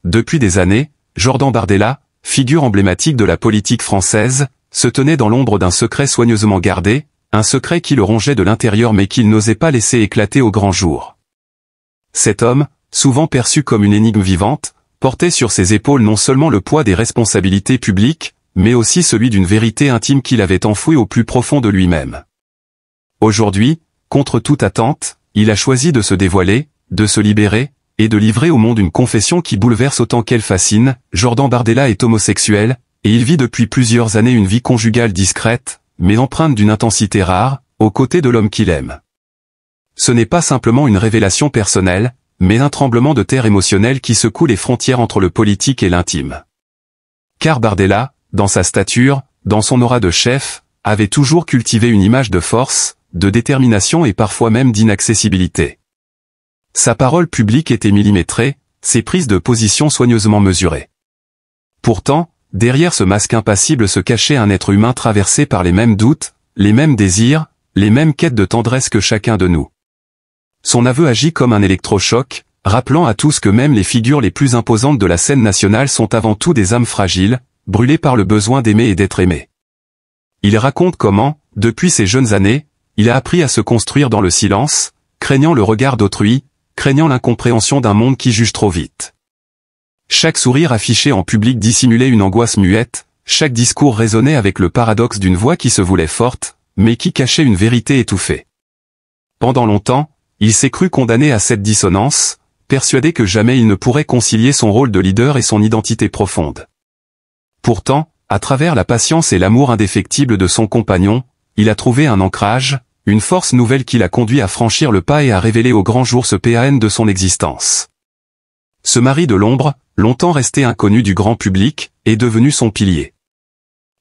Depuis des années, Jordan Bardella, figure emblématique de la politique française, se tenait dans l'ombre d'un secret soigneusement gardé, un secret qui le rongeait de l'intérieur mais qu'il n'osait pas laisser éclater au grand jour. Cet homme, souvent perçu comme une énigme vivante, portait sur ses épaules non seulement le poids des responsabilités publiques, mais aussi celui d'une vérité intime qu'il avait enfouie au plus profond de lui-même. Aujourd'hui, contre toute attente, il a choisi de se dévoiler, de se libérer, et de livrer au monde une confession qui bouleverse autant qu'elle fascine. Jordan Bardella est homosexuel, et il vit depuis plusieurs années une vie conjugale discrète, mais empreinte d'une intensité rare, aux côtés de l'homme qu'il aime. Ce n'est pas simplement une révélation personnelle, mais un tremblement de terre émotionnel qui secoue les frontières entre le politique et l'intime. Car Bardella, dans sa stature, dans son aura de chef, avait toujours cultivé une image de force, de détermination et parfois même d'inaccessibilité. Sa parole publique était millimétrée, ses prises de position soigneusement mesurées. Pourtant, derrière ce masque impassible se cachait un être humain traversé par les mêmes doutes, les mêmes désirs, les mêmes quêtes de tendresse que chacun de nous. Son aveu agit comme un électrochoc, rappelant à tous que même les figures les plus imposantes de la scène nationale sont avant tout des âmes fragiles, brûlées par le besoin d'aimer et d'être aimé. Il raconte comment, depuis ses jeunes années, il a appris à se construire dans le silence, craignant le regard d'autrui, craignant l'incompréhension d'un monde qui juge trop vite. Chaque sourire affiché en public dissimulait une angoisse muette, chaque discours résonnait avec le paradoxe d'une voix qui se voulait forte, mais qui cachait une vérité étouffée. Pendant longtemps, il s'est cru condamné à cette dissonance, persuadé que jamais il ne pourrait concilier son rôle de leader et son identité profonde. Pourtant, à travers la patience et l'amour indéfectible de son compagnon, il a trouvé un ancrage, une force nouvelle qui l'a conduit à franchir le pas et à révéler au grand jour ce PAN de son existence. Ce mari de l'ombre, longtemps resté inconnu du grand public, est devenu son pilier.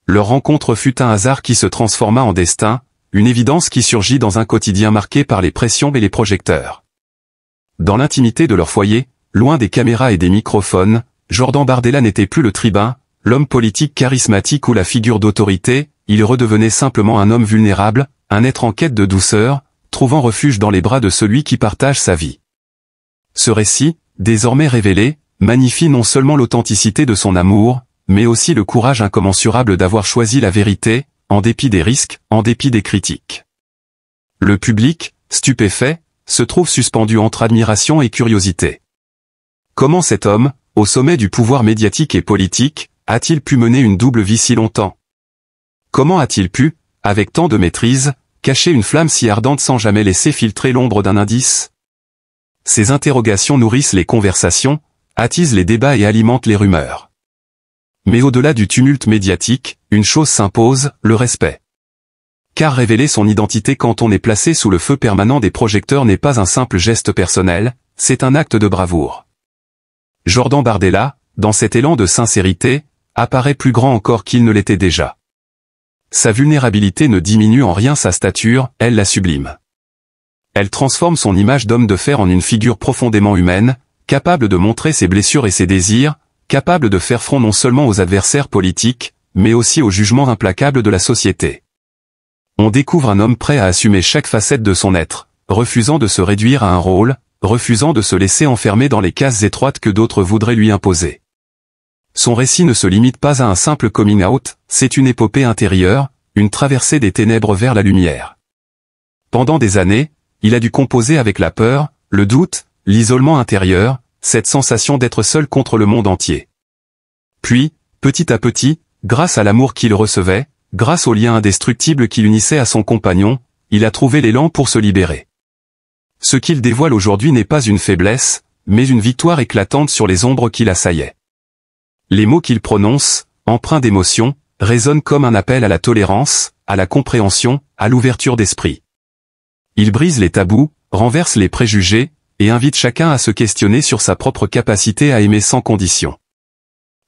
Leur rencontre fut un hasard qui se transforma en destin, une évidence qui surgit dans un quotidien marqué par les pressions et les projecteurs. Dans l'intimité de leur foyer, loin des caméras et des microphones, Jordan Bardella n'était plus le tribun, l'homme politique charismatique ou la figure d'autorité, il redevenait simplement un homme vulnérable, un être en quête de douceur, trouvant refuge dans les bras de celui qui partage sa vie. Ce récit, désormais révélé, magnifie non seulement l'authenticité de son amour, mais aussi le courage incommensurable d'avoir choisi la vérité, en dépit des risques, en dépit des critiques. Le public, stupéfait, se trouve suspendu entre admiration et curiosité. Comment cet homme, au sommet du pouvoir médiatique et politique, a-t-il pu mener une double vie si longtemps? Comment a-t-il pu, avec tant de maîtrise, cacher une flamme si ardente sans jamais laisser filtrer l'ombre d'un indice? Ces interrogations nourrissent les conversations, attisent les débats et alimentent les rumeurs. Mais au-delà du tumulte médiatique, une chose s'impose, le respect. Car révéler son identité quand on est placé sous le feu permanent des projecteurs n'est pas un simple geste personnel, c'est un acte de bravoure. Jordan Bardella, dans cet élan de sincérité, apparaît plus grand encore qu'il ne l'était déjà. Sa vulnérabilité ne diminue en rien sa stature, elle la sublime. Elle transforme son image d'homme de fer en une figure profondément humaine, capable de montrer ses blessures et ses désirs, capable de faire front non seulement aux adversaires politiques, mais aussi au jugement implacable de la société. On découvre un homme prêt à assumer chaque facette de son être, refusant de se réduire à un rôle, refusant de se laisser enfermer dans les cases étroites que d'autres voudraient lui imposer. Son récit ne se limite pas à un simple coming out, c'est une épopée intérieure, une traversée des ténèbres vers la lumière. Pendant des années, il a dû composer avec la peur, le doute, l'isolement intérieur, cette sensation d'être seul contre le monde entier. Puis, petit à petit, grâce à l'amour qu'il recevait, grâce au lien indestructible qui l'unissait à son compagnon, il a trouvé l'élan pour se libérer. Ce qu'il dévoile aujourd'hui n'est pas une faiblesse, mais une victoire éclatante sur les ombres qui l'assaillaient. Les mots qu'il prononce, empreints d'émotion, résonnent comme un appel à la tolérance, à la compréhension, à l'ouverture d'esprit. Il brise les tabous, renverse les préjugés, et invite chacun à se questionner sur sa propre capacité à aimer sans condition.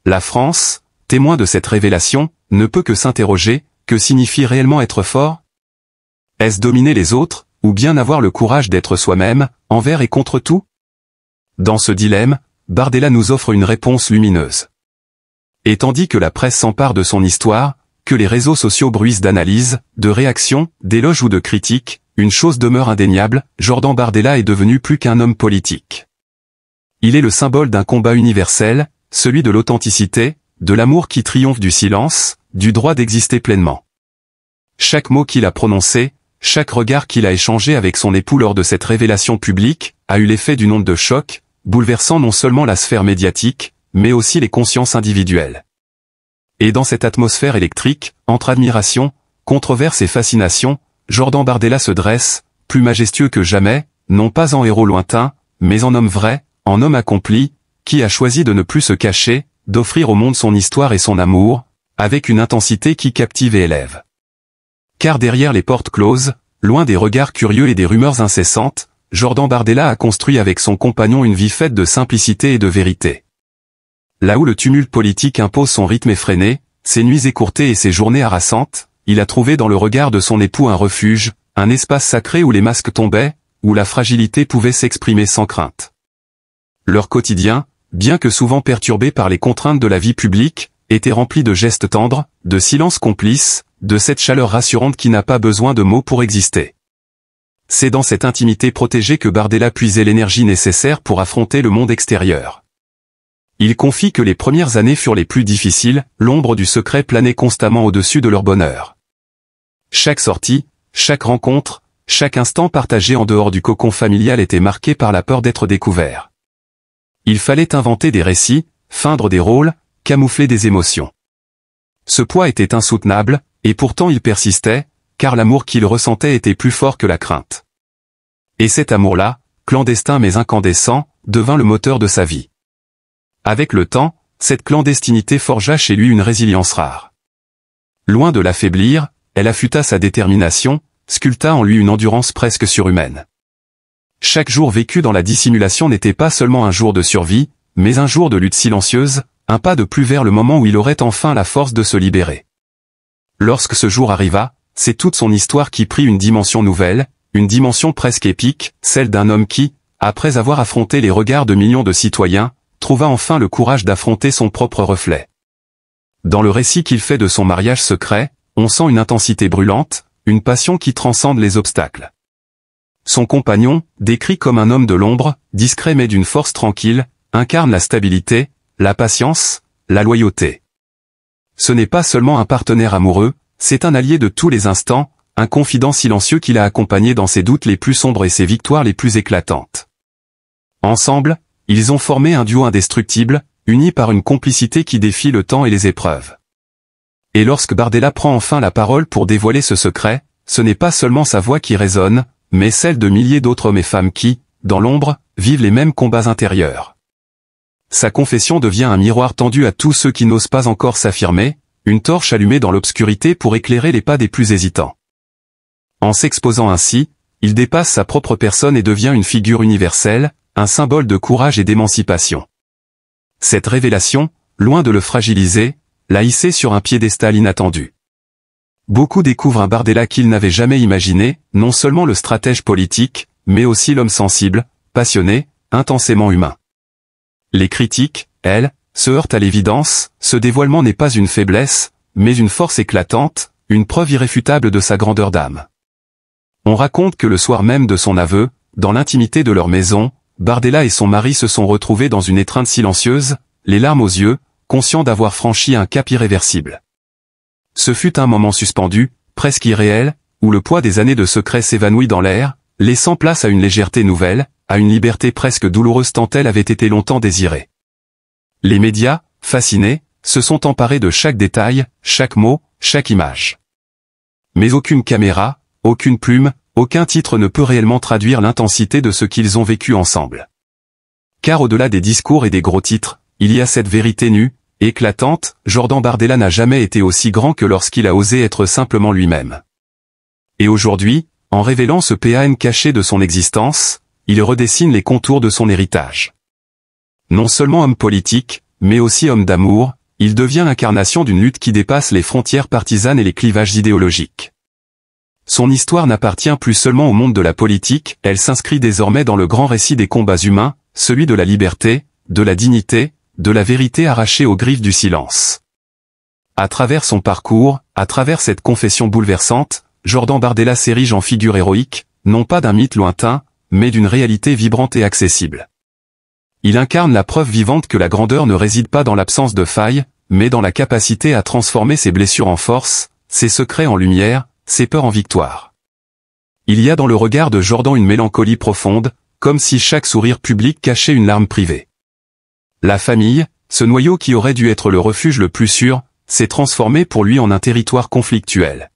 La France, témoin de cette révélation, ne peut que s'interroger, que signifie réellement être fort? Est-ce dominer les autres, ou bien avoir le courage d'être soi-même, envers et contre tout? Dans ce dilemme, Bardella nous offre une réponse lumineuse. Et tandis que la presse s'empare de son histoire, que les réseaux sociaux bruissent d'analyses, de réactions, d'éloges ou de critiques, une chose demeure indéniable, Jordan Bardella est devenu plus qu'un homme politique. Il est le symbole d'un combat universel, celui de l'authenticité, de l'amour qui triomphe du silence, du droit d'exister pleinement. Chaque mot qu'il a prononcé, chaque regard qu'il a échangé avec son époux lors de cette révélation publique, a eu l'effet d'une onde de choc, bouleversant non seulement la sphère médiatique, mais aussi les consciences individuelles. Et dans cette atmosphère électrique, entre admiration, controverse et fascination, Jordan Bardella se dresse, plus majestueux que jamais, non pas en héros lointain, mais en homme vrai, en homme accompli, qui a choisi de ne plus se cacher, d'offrir au monde son histoire et son amour, avec une intensité qui captive et élève. Car derrière les portes closes, loin des regards curieux et des rumeurs incessantes, Jordan Bardella a construit avec son compagnon une vie faite de simplicité et de vérité. Là où le tumulte politique impose son rythme effréné, ses nuits écourtées et ses journées harassantes, il a trouvé dans le regard de son époux un refuge, un espace sacré où les masques tombaient, où la fragilité pouvait s'exprimer sans crainte. Leur quotidien, bien que souvent perturbé par les contraintes de la vie publique, était rempli de gestes tendres, de silences complices, de cette chaleur rassurante qui n'a pas besoin de mots pour exister. C'est dans cette intimité protégée que Bardella puisait l'énergie nécessaire pour affronter le monde extérieur. Il confie que les premières années furent les plus difficiles, l'ombre du secret planait constamment au-dessus de leur bonheur. Chaque sortie, chaque rencontre, chaque instant partagé en dehors du cocon familial était marqué par la peur d'être découvert. Il fallait inventer des récits, feindre des rôles, camoufler des émotions. Ce poids était insoutenable, et pourtant il persistait, car l'amour qu'il ressentait était plus fort que la crainte. Et cet amour-là, clandestin mais incandescent, devint le moteur de sa vie. Avec le temps, cette clandestinité forgea chez lui une résilience rare. Loin de l'affaiblir, elle affûta sa détermination, sculpta en lui une endurance presque surhumaine. Chaque jour vécu dans la dissimulation n'était pas seulement un jour de survie, mais un jour de lutte silencieuse, un pas de plus vers le moment où il aurait enfin la force de se libérer. Lorsque ce jour arriva, c'est toute son histoire qui prit une dimension nouvelle, une dimension presque épique, celle d'un homme qui, après avoir affronté les regards de millions de citoyens, trouva enfin le courage d'affronter son propre reflet. Dans le récit qu'il fait de son mariage secret, on sent une intensité brûlante, une passion qui transcende les obstacles. Son compagnon, décrit comme un homme de l'ombre, discret mais d'une force tranquille, incarne la stabilité, la patience, la loyauté. Ce n'est pas seulement un partenaire amoureux, c'est un allié de tous les instants, un confident silencieux qui l'a accompagné dans ses doutes les plus sombres et ses victoires les plus éclatantes. Ensemble, ils ont formé un duo indestructible, uni par une complicité qui défie le temps et les épreuves. Et lorsque Bardella prend enfin la parole pour dévoiler ce secret, ce n'est pas seulement sa voix qui résonne, mais celle de milliers d'autres hommes et femmes qui, dans l'ombre, vivent les mêmes combats intérieurs. Sa confession devient un miroir tendu à tous ceux qui n'osent pas encore s'affirmer, une torche allumée dans l'obscurité pour éclairer les pas des plus hésitants. En s'exposant ainsi, il dépasse sa propre personne et devient une figure universelle, un symbole de courage et d'émancipation. Cette révélation, loin de le fragiliser, l'a hissé sur un piédestal inattendu. Beaucoup découvrent un Bardella qu'ils n'avaient jamais imaginé, non seulement le stratège politique, mais aussi l'homme sensible, passionné, intensément humain. Les critiques, elles, se heurtent à l'évidence, ce dévoilement n'est pas une faiblesse, mais une force éclatante, une preuve irréfutable de sa grandeur d'âme. On raconte que le soir même de son aveu, dans l'intimité de leur maison, Bardella et son mari se sont retrouvés dans une étreinte silencieuse, les larmes aux yeux, conscients d'avoir franchi un cap irréversible. Ce fut un moment suspendu, presque irréel, où le poids des années de secret s'évanouit dans l'air, laissant place à une légèreté nouvelle, à une liberté presque douloureuse tant elle avait été longtemps désirée. Les médias, fascinés, se sont emparés de chaque détail, chaque mot, chaque image. Mais aucune caméra, aucune plume, aucun titre ne peut réellement traduire l'intensité de ce qu'ils ont vécu ensemble. Car au-delà des discours et des gros titres, il y a cette vérité nue, éclatante. Jordan Bardella n'a jamais été aussi grand que lorsqu'il a osé être simplement lui-même. Et aujourd'hui, en révélant ce PAN caché de son existence, il redessine les contours de son héritage. Non seulement homme politique, mais aussi homme d'amour, il devient l'incarnation d'une lutte qui dépasse les frontières partisanes et les clivages idéologiques. Son histoire n'appartient plus seulement au monde de la politique, elle s'inscrit désormais dans le grand récit des combats humains, celui de la liberté, de la dignité, de la vérité arrachée aux griffes du silence. À travers son parcours, à travers cette confession bouleversante, Jordan Bardella s'érige en figure héroïque, non pas d'un mythe lointain, mais d'une réalité vibrante et accessible. Il incarne la preuve vivante que la grandeur ne réside pas dans l'absence de failles, mais dans la capacité à transformer ses blessures en force, ses secrets en lumière, ses peurs en victoire. Il y a dans le regard de Jordan une mélancolie profonde, comme si chaque sourire public cachait une larme privée. La famille, ce noyau qui aurait dû être le refuge le plus sûr, s'est transformé pour lui en un territoire conflictuel.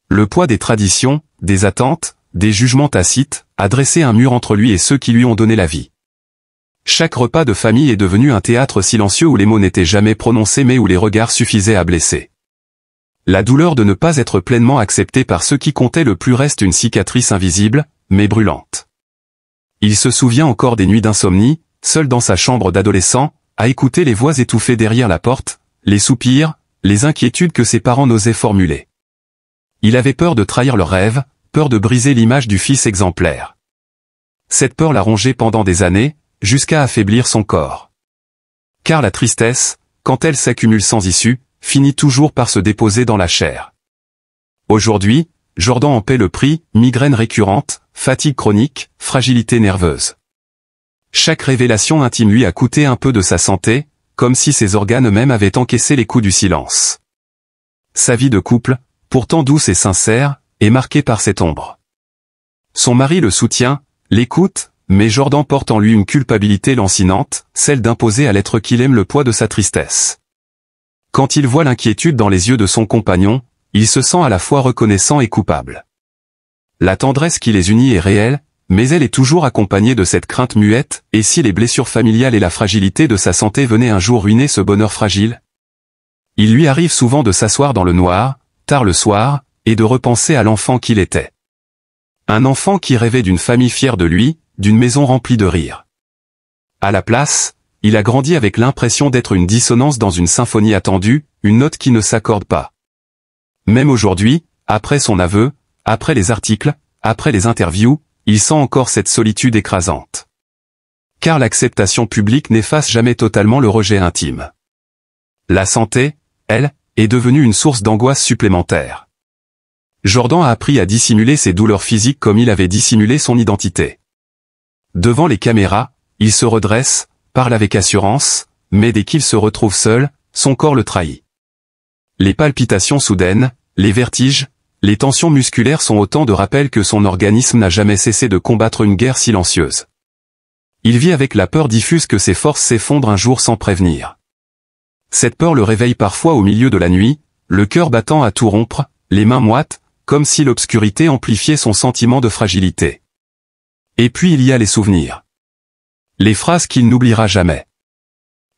Le poids des traditions, des attentes, des jugements tacites, a dressé un mur entre lui et ceux qui lui ont donné la vie. Chaque repas de famille est devenu un théâtre silencieux où les mots n'étaient jamais prononcés mais où les regards suffisaient à blesser. La douleur de ne pas être pleinement accepté par ceux qui comptaient le plus reste une cicatrice invisible, mais brûlante. Il se souvient encore des nuits d'insomnie, seul dans sa chambre d'adolescent, à écouter les voix étouffées derrière la porte, les soupirs, les inquiétudes que ses parents n'osaient formuler. Il avait peur de trahir leurs rêves, peur de briser l'image du fils exemplaire. Cette peur l'a rongé pendant des années, jusqu'à affaiblir son corps. Car la tristesse, quand elle s'accumule sans issue, finit toujours par se déposer dans la chair. Aujourd'hui, Jordan en paie le prix, migraine récurrente, fatigue chronique, fragilité nerveuse. Chaque révélation intime lui a coûté un peu de sa santé, comme si ses organes eux-mêmes avaient encaissé les coups du silence. Sa vie de couple, pourtant douce et sincère, est marquée par cette ombre. Son mari le soutient, l'écoute, mais Jordan porte en lui une culpabilité lancinante, celle d'imposer à l'être qu'il aime le poids de sa tristesse. Quand il voit l'inquiétude dans les yeux de son compagnon, il se sent à la fois reconnaissant et coupable. La tendresse qui les unit est réelle, mais elle est toujours accompagnée de cette crainte muette, et si les blessures familiales et la fragilité de sa santé venaient un jour ruiner ce bonheur fragile? Il lui arrive souvent de s'asseoir dans le noir, tard le soir, et de repenser à l'enfant qu'il était. Un enfant qui rêvait d'une famille fière de lui, d'une maison remplie de rires. À la place, il a grandi avec l'impression d'être une dissonance dans une symphonie attendue, une note qui ne s'accorde pas. Même aujourd'hui, après son aveu, après les articles, après les interviews, il sent encore cette solitude écrasante. Car l'acceptation publique n'efface jamais totalement le rejet intime. La santé, elle, est devenue une source d'angoisse supplémentaire. Jordan a appris à dissimuler ses douleurs physiques comme il avait dissimulé son identité. Devant les caméras, il se redresse, parle avec assurance, mais dès qu'il se retrouve seul, son corps le trahit. Les palpitations soudaines, les vertiges, les tensions musculaires sont autant de rappels que son organisme n'a jamais cessé de combattre une guerre silencieuse. Il vit avec la peur diffuse que ses forces s'effondrent un jour sans prévenir. Cette peur le réveille parfois au milieu de la nuit, le cœur battant à tout rompre, les mains moites, comme si l'obscurité amplifiait son sentiment de fragilité. Et puis il y a les souvenirs. Les phrases qu'il n'oubliera jamais.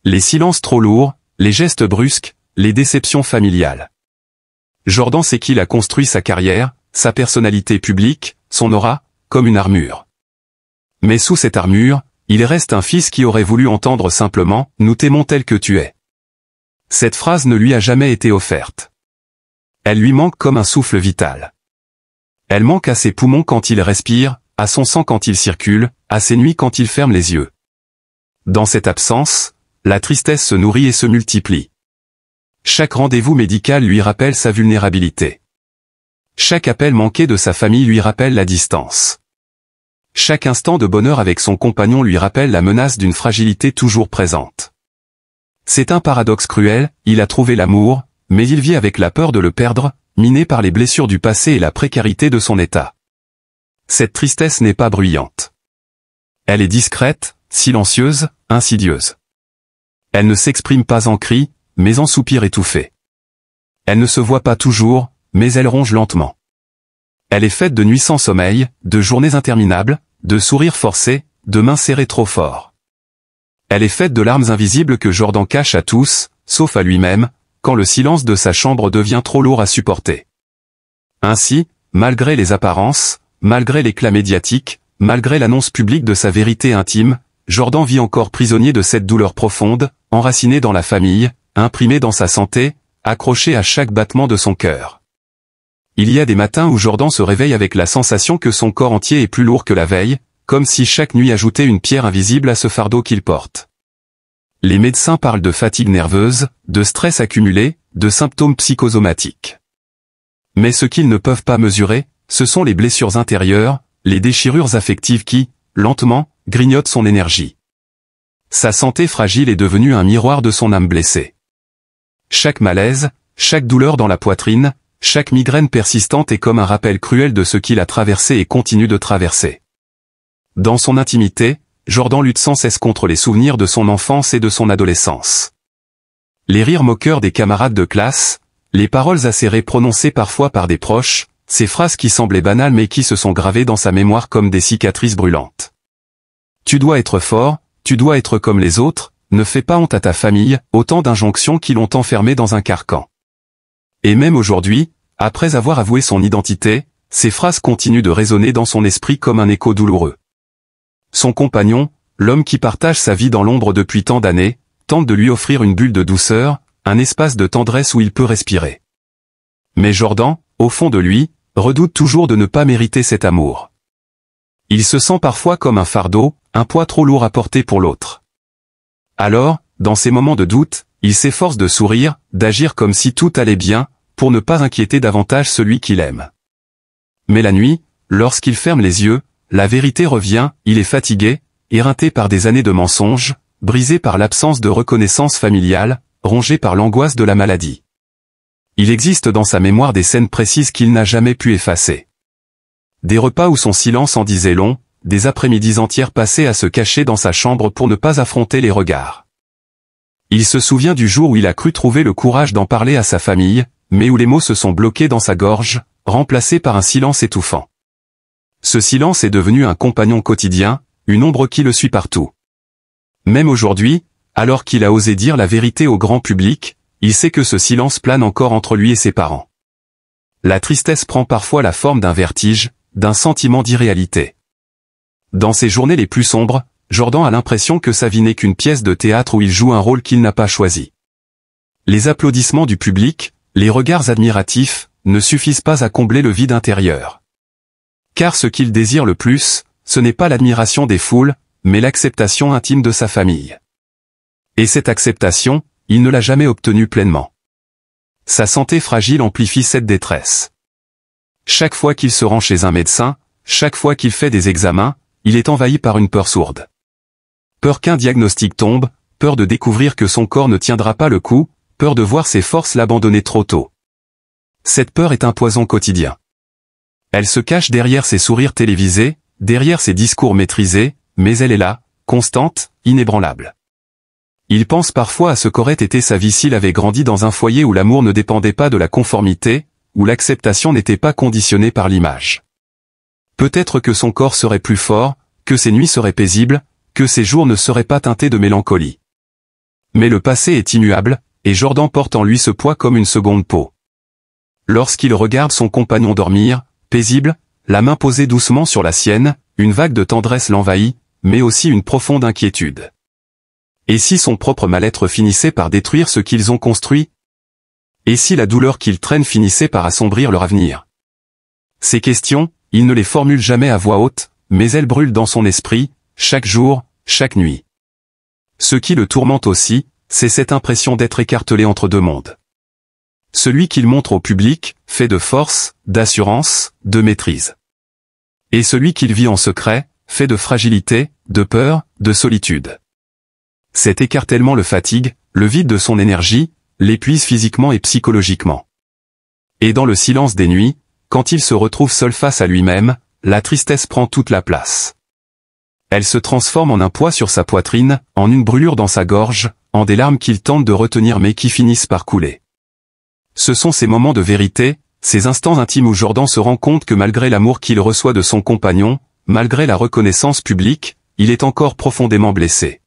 Les silences trop lourds, les gestes brusques, les déceptions familiales. Jordan sait qu'il a construit sa carrière, sa personnalité publique, son aura, comme une armure. Mais sous cette armure, il reste un fils qui aurait voulu entendre simplement « Nous t'aimons tel que tu es ». Cette phrase ne lui a jamais été offerte. Elle lui manque comme un souffle vital. Elle manque à ses poumons quand il respire, à son sang quand il circule, à ses nuits quand il ferme les yeux. Dans cette absence, la tristesse se nourrit et se multiplie. Chaque rendez-vous médical lui rappelle sa vulnérabilité. Chaque appel manqué de sa famille lui rappelle la distance. Chaque instant de bonheur avec son compagnon lui rappelle la menace d'une fragilité toujours présente. C'est un paradoxe cruel, il a trouvé l'amour, mais il vit avec la peur de le perdre, miné par les blessures du passé et la précarité de son état. Cette tristesse n'est pas bruyante. Elle est discrète, silencieuse, insidieuse. Elle ne s'exprime pas en cris, mais en soupirs étouffés. Elle ne se voit pas toujours, mais elle ronge lentement. Elle est faite de nuits sans sommeil, de journées interminables, de sourires forcés, de mains serrées trop fort. Elle est faite de larmes invisibles que Jordan cache à tous, sauf à lui-même, quand le silence de sa chambre devient trop lourd à supporter. Ainsi, malgré les apparences, malgré l'éclat médiatique, malgré l'annonce publique de sa vérité intime, Jordan vit encore prisonnier de cette douleur profonde, enraciné dans la famille, imprimé dans sa santé, accroché à chaque battement de son cœur. Il y a des matins où Jordan se réveille avec la sensation que son corps entier est plus lourd que la veille, comme si chaque nuit ajoutait une pierre invisible à ce fardeau qu'il porte. Les médecins parlent de fatigue nerveuse, de stress accumulé, de symptômes psychosomatiques. Mais ce qu'ils ne peuvent pas mesurer, ce sont les blessures intérieures, les déchirures affectives qui, lentement, grignotent son énergie. Sa santé fragile est devenue un miroir de son âme blessée. Chaque malaise, chaque douleur dans la poitrine, chaque migraine persistante est comme un rappel cruel de ce qu'il a traversé et continue de traverser. Dans son intimité, Jordan lutte sans cesse contre les souvenirs de son enfance et de son adolescence. Les rires moqueurs des camarades de classe, les paroles acérées prononcées parfois par des proches, ces phrases qui semblaient banales mais qui se sont gravées dans sa mémoire comme des cicatrices brûlantes. Tu dois être fort, tu dois être comme les autres, ne fais pas honte à ta famille, autant d'injonctions qui l'ont enfermé dans un carcan. Et même aujourd'hui, après avoir avoué son identité, ces phrases continuent de résonner dans son esprit comme un écho douloureux. Son compagnon, l'homme qui partage sa vie dans l'ombre depuis tant d'années, tente de lui offrir une bulle de douceur, un espace de tendresse où il peut respirer. Mais Jordan, au fond de lui, redoute toujours de ne pas mériter cet amour. Il se sent parfois comme un fardeau, un poids trop lourd à porter pour l'autre. Alors, dans ces moments de doute, il s'efforce de sourire, d'agir comme si tout allait bien, pour ne pas inquiéter davantage celui qu'il aime. Mais la nuit, lorsqu'il ferme les yeux, la vérité revient, il est fatigué, éreinté par des années de mensonges, brisé par l'absence de reconnaissance familiale, rongé par l'angoisse de la maladie. Il existe dans sa mémoire des scènes précises qu'il n'a jamais pu effacer. Des repas où son silence en disait long, des après-midi entières passées à se cacher dans sa chambre pour ne pas affronter les regards. Il se souvient du jour où il a cru trouver le courage d'en parler à sa famille, mais où les mots se sont bloqués dans sa gorge, remplacés par un silence étouffant. Ce silence est devenu un compagnon quotidien, une ombre qui le suit partout. Même aujourd'hui, alors qu'il a osé dire la vérité au grand public, il sait que ce silence plane encore entre lui et ses parents. La tristesse prend parfois la forme d'un vertige, d'un sentiment d'irréalité. Dans ses journées les plus sombres, Jordan a l'impression que sa vie n'est qu'une pièce de théâtre où il joue un rôle qu'il n'a pas choisi. Les applaudissements du public, les regards admiratifs, ne suffisent pas à combler le vide intérieur. Car ce qu'il désire le plus, ce n'est pas l'admiration des foules, mais l'acceptation intime de sa famille. Et cette acceptation, il ne l'a jamais obtenue pleinement. Sa santé fragile amplifie cette détresse. Chaque fois qu'il se rend chez un médecin, chaque fois qu'il fait des examens, il est envahi par une peur sourde. Peur qu'un diagnostic tombe, peur de découvrir que son corps ne tiendra pas le coup, peur de voir ses forces l'abandonner trop tôt. Cette peur est un poison quotidien. Elle se cache derrière ses sourires télévisés, derrière ses discours maîtrisés, mais elle est là, constante, inébranlable. Il pense parfois à ce qu'aurait été sa vie s'il avait grandi dans un foyer où l'amour ne dépendait pas de la conformité, où l'acceptation n'était pas conditionnée par l'image. Peut-être que son corps serait plus fort, que ses nuits seraient paisibles, que ses jours ne seraient pas teintés de mélancolie. Mais le passé est immuable, et Jordan porte en lui ce poids comme une seconde peau. Lorsqu'il regarde son compagnon dormir, paisible, la main posée doucement sur la sienne, une vague de tendresse l'envahit, mais aussi une profonde inquiétude. Et si son propre mal-être finissait par détruire ce qu'ils ont construit? Et si la douleur qu'ils traînent finissait par assombrir leur avenir? Ces questions, il ne les formule jamais à voix haute, mais elles brûlent dans son esprit, chaque jour, chaque nuit. Ce qui le tourmente aussi, c'est cette impression d'être écartelé entre deux mondes. Celui qu'il montre au public, fait de force, d'assurance, de maîtrise. Et celui qu'il vit en secret, fait de fragilité, de peur, de solitude. Cet écartèlement le fatigue, le vide de son énergie, l'épuise physiquement et psychologiquement. Et dans le silence des nuits, quand il se retrouve seul face à lui-même, la tristesse prend toute la place. Elle se transforme en un poids sur sa poitrine, en une brûlure dans sa gorge, en des larmes qu'il tente de retenir mais qui finissent par couler. Ce sont ces moments de vérité, ces instants intimes où Jordan se rend compte que malgré l'amour qu'il reçoit de son compagnon, malgré la reconnaissance publique, il est encore profondément blessé.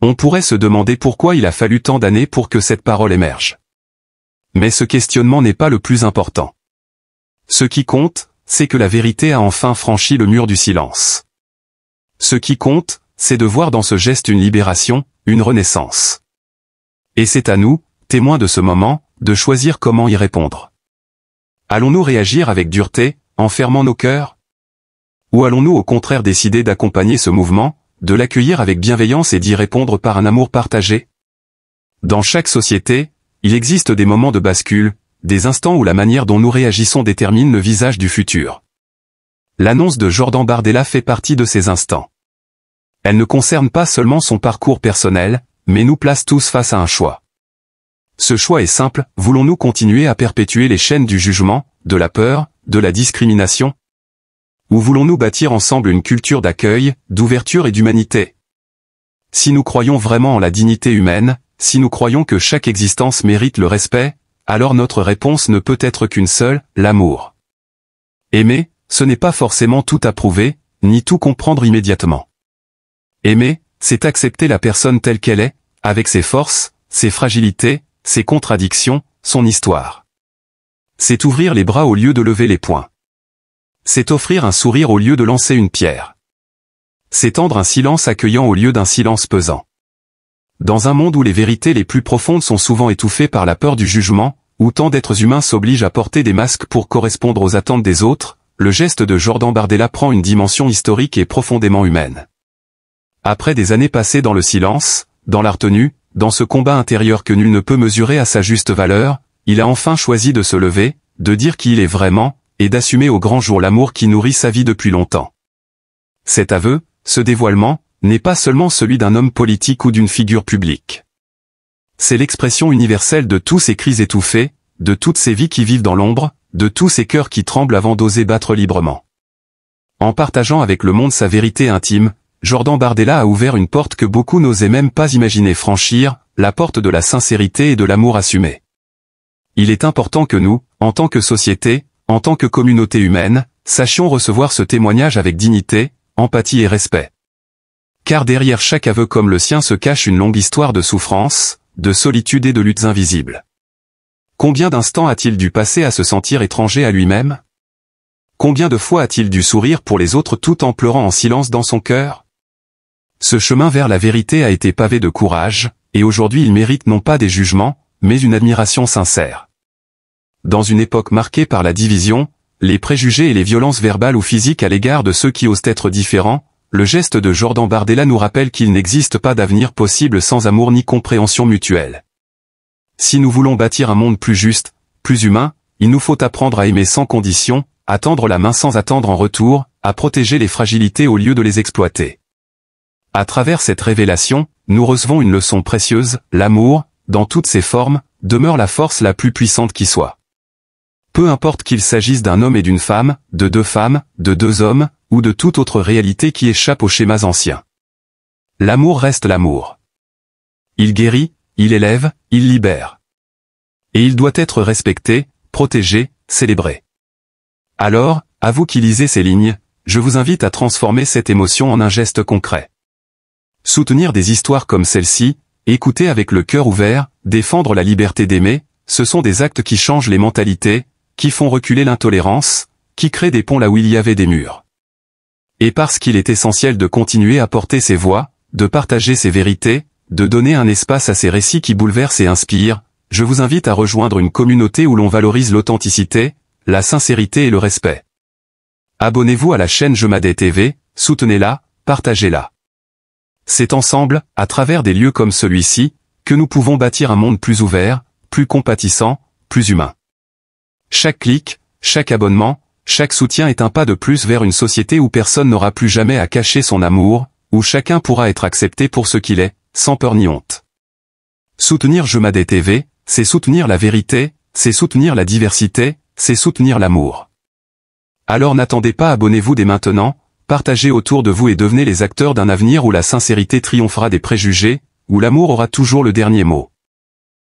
On pourrait se demander pourquoi il a fallu tant d'années pour que cette parole émerge. Mais ce questionnement n'est pas le plus important. Ce qui compte, c'est que la vérité a enfin franchi le mur du silence. Ce qui compte, c'est de voir dans ce geste une libération, une renaissance. Et c'est à nous, témoins de ce moment, de choisir comment y répondre. Allons-nous réagir avec dureté, en fermant nos cœurs? Ou allons-nous au contraire décider d'accompagner ce mouvement, de l'accueillir avec bienveillance et d'y répondre par un amour partagé? Dans chaque société, il existe des moments de bascule, des instants où la manière dont nous réagissons détermine le visage du futur. L'annonce de Jordan Bardella fait partie de ces instants. Elle ne concerne pas seulement son parcours personnel, mais nous place tous face à un choix. Ce choix est simple, voulons-nous continuer à perpétuer les chaînes du jugement, de la peur, de la discrimination? Ou voulons-nous bâtir ensemble une culture d'accueil, d'ouverture et d'humanité? Si nous croyons vraiment en la dignité humaine, si nous croyons que chaque existence mérite le respect, alors notre réponse ne peut être qu'une seule, l'amour. Aimer, ce n'est pas forcément tout approuver, ni tout comprendre immédiatement. Aimer, c'est accepter la personne telle qu'elle est, avec ses forces, ses fragilités, ses contradictions, son histoire. C'est ouvrir les bras au lieu de lever les poings. C'est offrir un sourire au lieu de lancer une pierre. C'est tendre un silence accueillant au lieu d'un silence pesant. Dans un monde où les vérités les plus profondes sont souvent étouffées par la peur du jugement, où tant d'êtres humains s'obligent à porter des masques pour correspondre aux attentes des autres, le geste de Jordan Bardella prend une dimension historique et profondément humaine. Après des années passées dans le silence, dans la retenue, dans ce combat intérieur que nul ne peut mesurer à sa juste valeur, il a enfin choisi de se lever, de dire qui il est vraiment, et d'assumer au grand jour l'amour qui nourrit sa vie depuis longtemps. Cet aveu, ce dévoilement, n'est pas seulement celui d'un homme politique ou d'une figure publique. C'est l'expression universelle de tous ces cris étouffés, de toutes ces vies qui vivent dans l'ombre, de tous ces cœurs qui tremblent avant d'oser battre librement. En partageant avec le monde sa vérité intime, Jordan Bardella a ouvert une porte que beaucoup n'osaient même pas imaginer franchir, la porte de la sincérité et de l'amour assumé. Il est important que nous, en tant que société, en tant que communauté humaine, sachions recevoir ce témoignage avec dignité, empathie et respect. Car derrière chaque aveu comme le sien se cache une longue histoire de souffrance, de solitude et de luttes invisibles. Combien d'instants a-t-il dû passer à se sentir étranger à lui-même? Combien de fois a-t-il dû sourire pour les autres tout en pleurant en silence dans son cœur? Ce chemin vers la vérité a été pavé de courage, et aujourd'hui il mérite non pas des jugements, mais une admiration sincère. Dans une époque marquée par la division, les préjugés et les violences verbales ou physiques à l'égard de ceux qui osent être différents, le geste de Jordan Bardella nous rappelle qu'il n'existe pas d'avenir possible sans amour ni compréhension mutuelle. Si nous voulons bâtir un monde plus juste, plus humain, il nous faut apprendre à aimer sans condition, à tendre la main sans attendre en retour, à protéger les fragilités au lieu de les exploiter. À travers cette révélation, nous recevons une leçon précieuse, l'amour, dans toutes ses formes, demeure la force la plus puissante qui soit. Peu importe qu'il s'agisse d'un homme et d'une femme, de deux hommes, ou de toute autre réalité qui échappe aux schémas anciens. L'amour reste l'amour. Il guérit, il élève, il libère. Et il doit être respecté, protégé, célébré. Alors, à vous qui lisez ces lignes, je vous invite à transformer cette émotion en un geste concret. Soutenir des histoires comme celle-ci, écouter avec le cœur ouvert, défendre la liberté d'aimer, ce sont des actes qui changent les mentalités, qui font reculer l'intolérance, qui créent des ponts là où il y avait des murs. Et parce qu'il est essentiel de continuer à porter ces voix, de partager ces vérités, de donner un espace à ces récits qui bouleversent et inspirent, je vous invite à rejoindre une communauté où l'on valorise l'authenticité, la sincérité et le respect. Abonnez-vous à la chaîne Jemadé TV, soutenez-la, partagez-la. C'est ensemble, à travers des lieux comme celui-ci, que nous pouvons bâtir un monde plus ouvert, plus compatissant, plus humain. Chaque clic, chaque abonnement, chaque soutien est un pas de plus vers une société où personne n'aura plus jamais à cacher son amour, où chacun pourra être accepté pour ce qu'il est, sans peur ni honte. Soutenir Jemadé TV, c'est soutenir la vérité, c'est soutenir la diversité, c'est soutenir l'amour. Alors n'attendez pas, abonnez-vous dès maintenant, partagez autour de vous et devenez les acteurs d'un avenir où la sincérité triomphera des préjugés, où l'amour aura toujours le dernier mot.